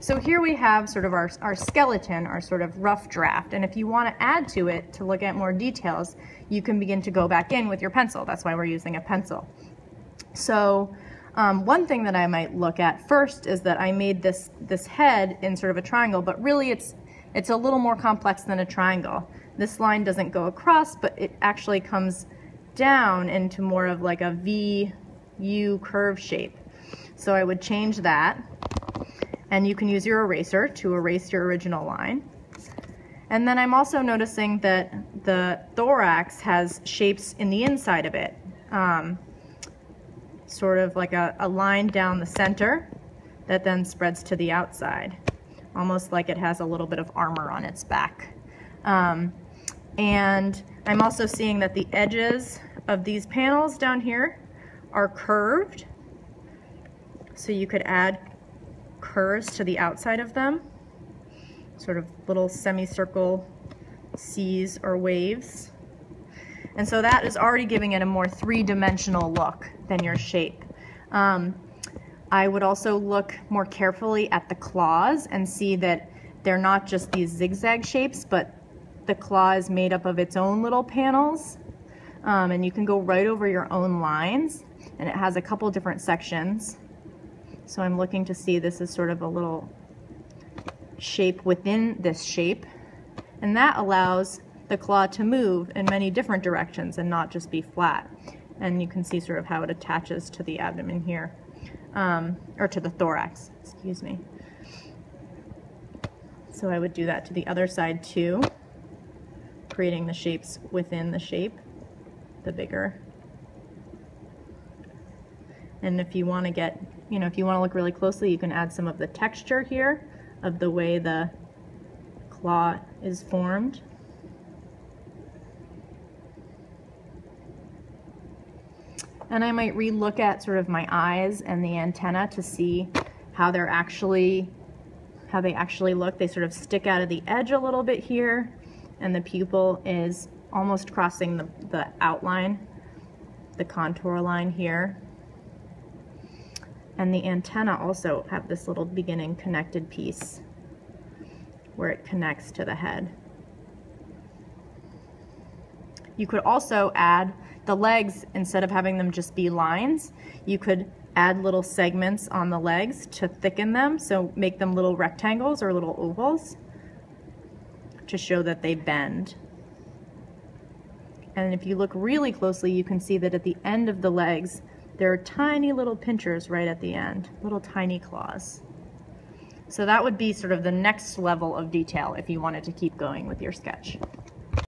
So here we have sort of our skeleton, our sort of rough draft. And if you want to add to it to look at more details, you can begin to go back in with your pencil. That's why we're using a pencil. So one thing that I might look at first is that I made this head in sort of a triangle, but really it's a little more complex than a triangle. This line doesn't go across, but it actually comes down into more of like a V-U curve shape. So I would change that, and you can use your eraser to erase your original line. And then I'm also noticing that the thorax has shapes in the inside of it. Sort of like a line down the center that then spreads to the outside, almost like it has a little bit of armor on its back. And I'm also seeing that the edges of these panels down here are curved, so you could add curves to the outside of them, sort of little semicircle C's or waves. And so that is already giving it a more three-dimensional look than your shape. I would also look more carefully at the claws and see that they're not just these zigzag shapes, but the claw is made up of its own little panels. And you can go right over your own lines, and it has a couple different sections. So I'm looking to see this is sort of a little shape within this shape, and that allows the claw to move in many different directions and not just be flat. And you can see sort of how it attaches to the abdomen here, or to the thorax, excuse me. So I would do that to the other side too, creating the shapes within the shape, the bigger. And if you want to get, if you want to look really closely, you can add some of the texture here of the way the claw is formed. And I might re-look at sort of my eyes and the antenna to see how they actually look. They sort of stick out of the edge a little bit here, and the pupil is almost crossing the outline, the contour line here. And the antenna also have this little beginning connected piece where it connects to the head. You could also add the legs, instead of having them just be lines, you could add little segments on the legs to thicken them, so make them little rectangles or little ovals to show that they bend. And if you look really closely, you can see that at the end of the legs, there are tiny little pinchers right at the end, little tiny claws. So that would be sort of the next level of detail if you wanted to keep going with your sketch.